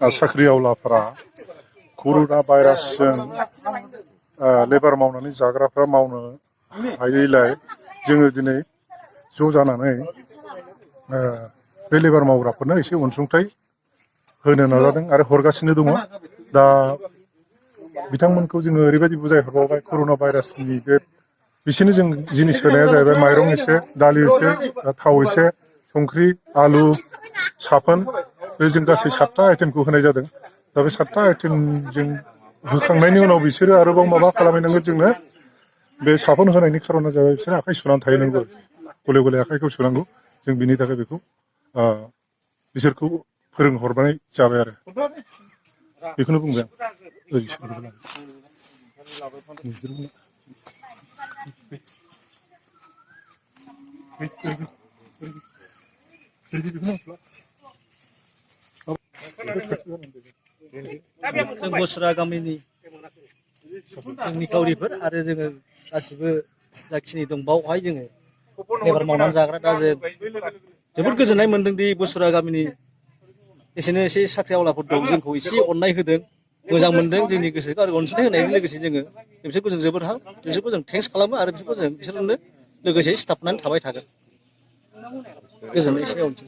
साख्रि आवलाफोरा कर'ना भाइरासजों लेबार मावनानै जाग्राफ्रा मावनो हायैलाय जोङो दिनै ज' जानानै बे लेबार मावग्राफोरनो एसे अनसुंथाइ होनो नाजादों आरो हरगासिनो दङ। दा बिथांमोनखौ जोङो ओरैबायदि बुजायहरबावबाय कर'ना भाइरासनि बे बिसोरनो जों जिनिस होनाया जाहैबाय माइरं एसे, दालि एसे, थाव एसे, संख्रि, आलु, साफोन बे जों गासै 7टा आइटेमखौ होनाय जादों। दा बे 7टा आइटेमजों होखांनायनि उनाव बिसोरो आरोबाव माबा खालामहैनांगोन जोंनो बे साफोन होनायनि खारना जाबाय बिसोर आखाइ सुनानै थाहैनांगौ, गले गले आखाइखौ सुनांगौ। जों बिनि थाखाय बेखौ बिसोरखौ फोरोंहरनाय जाबाय आरो बेखौनो बुंबाय जों बोसोरा गामिनि जोंनि गावरिफोर आरो जोङो गासिबो जाखिनि दं बावहाय जोङो लेबार मावनानै जाग्रा दा जों जोबोद गोजोननाय मोनदों दि बोसोरा गामिनि एसे साख्रि आवलाफोर दं जोंखौ एसे अननाय होदों, मोजां मोनदों जोंनि गोसोखौ आरो अनसुंथाइ होनायजों लोगोसे जोङो बिसोरखौ जों जोबोद बिसोरखौ जों थेंक्स खालामो आरो बिसोरजोंनो लोगोसे सिथाबनानै थाबाय थागोन। गोजोननाय एसेयावनोसै।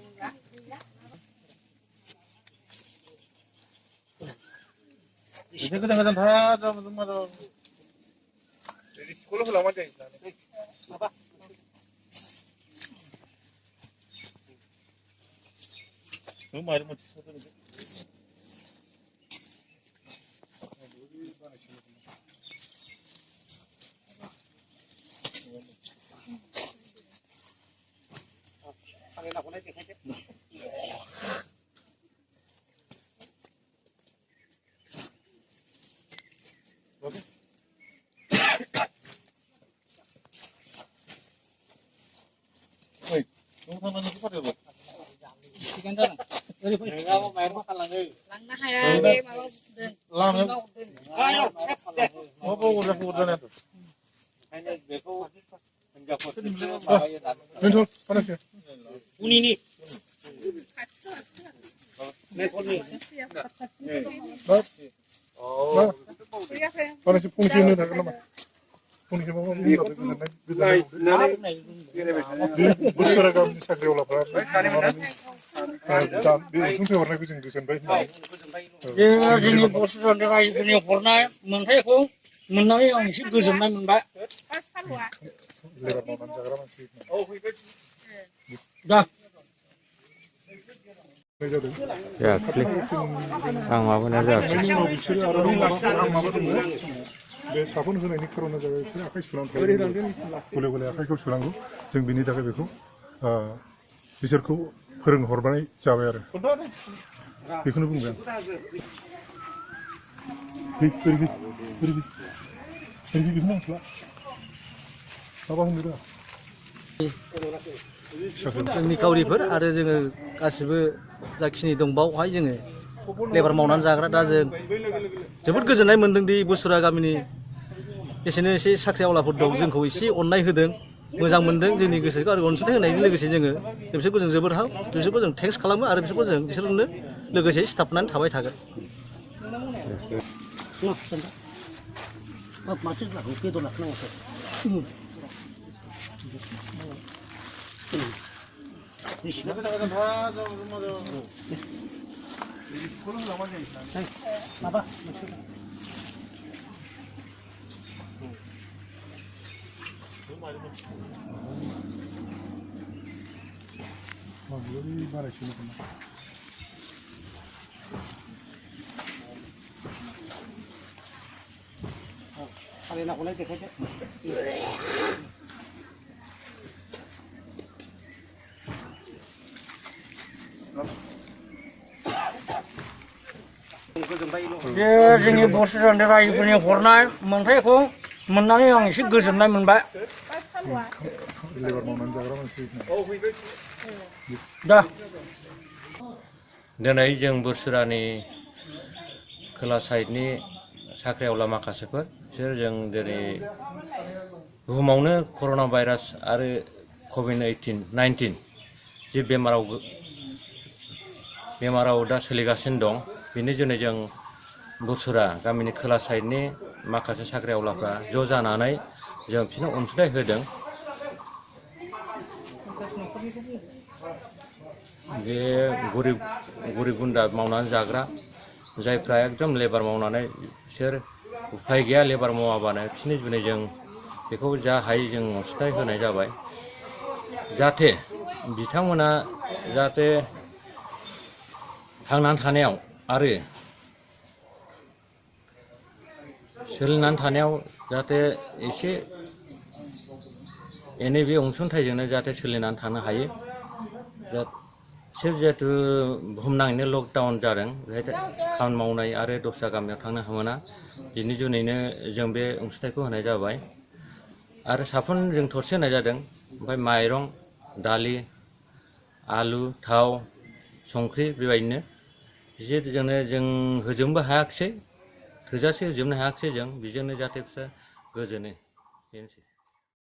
बोसोरा गामिनि साख्रि आवलाफ्रा बे अनसुंथाइ हरनायखौ जों गोजोनबाय होननानै जोंनि बोसोरानि रायजोनि हरनाय मोनथायखौ मोननानै आं एसे गोजोननाय मोनबाय। लेबार मावनानै जाग्रा मानसि जायाखै आं माबानाया जायाखै। बे साफोन होनायनि खारना जाबाय बिसोर आखाइ सुनानै थायो, गले गले आखाइखौ सुनांगौ। जों बिनि थाखाय बेखौ बिसोरखौ फोरोंहरनाय जाबाय आरो बेखौनो बुंबाय जोंनि गावरिफोर आरो जोङो गासिबो जाखिनि दं बावहाय जोङो लेबार मावनानै जाग्रा दा जों जोबोद गोजोननाय मोनदों दि बोसोरा गामिनि एसे साख्रि आवलाफोर दं जोंखौ एसे अननाय होदों, मोजां मोनदों जोंनि गोसोखौ आरो अनसुंथाइ होनायजों लोगोसे जोङो बिसोरखौ जों जोबोद बिसोरखौ जों थेंक्स खालामो आरो बिसोरजोंनो लोगोसे सिथाबनानै थाबाय थागोन। जोंनि बोसोरानि रायजोनि हरनाय मोनथायखौ मोननानै आं एसे गोजोननाय मोनबाय। लेबार मावनानै जाग्रा मानसि दिनै जों बोसोरानि खोला साइडनि साख्रि आवला माखासेफोर बिसोर जों दिनै बुहुमावनो कर'ना भाइरास आरो COVID-19 जि बेमाराव दा सोलिगासिनो दं बेनि जुनै जों बोसोरा गामिनि खोला साइडनि माखासे साख्रि आवलाफ्रा ज' जानानै जों बिसोरनो अनसुंथाइ होदों। बे गरिब गुन्द्रा मावनानै जाग्रा जायफ्रा एकदम लेबार मावनानै बिसोर उफाय गैया लेबार मावाबानो बिसोरनि जुनै जों बेखौ जा हायो जों अनसुंथाइ होनाय जाबाय। जाहाथे बिथांमोना जाहाथे थांनानै थानायाव आरो सोलिनानै थानायाव जाहाथे एसे एनै बे अनसुंथाइजोंनो जाहाथे सोलिनानै थानो हायो। बिसोर जिहेथु बुहुमनाङैनो लकडाउन जादों बेहाय खामानि मावनाय आरो दस्रा गामियाव थांनो मोना, बिनि जुनैनो जों बे अनसुंथाइखौ होनाय जाबाय। आरो साफुन जों थरसे होनाय जादों, ओमफ्राय माइरं, दालि, आलु, थाव, संख्रि बेबायदिनो बिदिजोंनो जों होजोबनोबो हायाखिसै, थोजासे होजोबनो हायाखिसै जों, बेजोंनो जाहाथे बिसोर गोजोनो बेनोसै।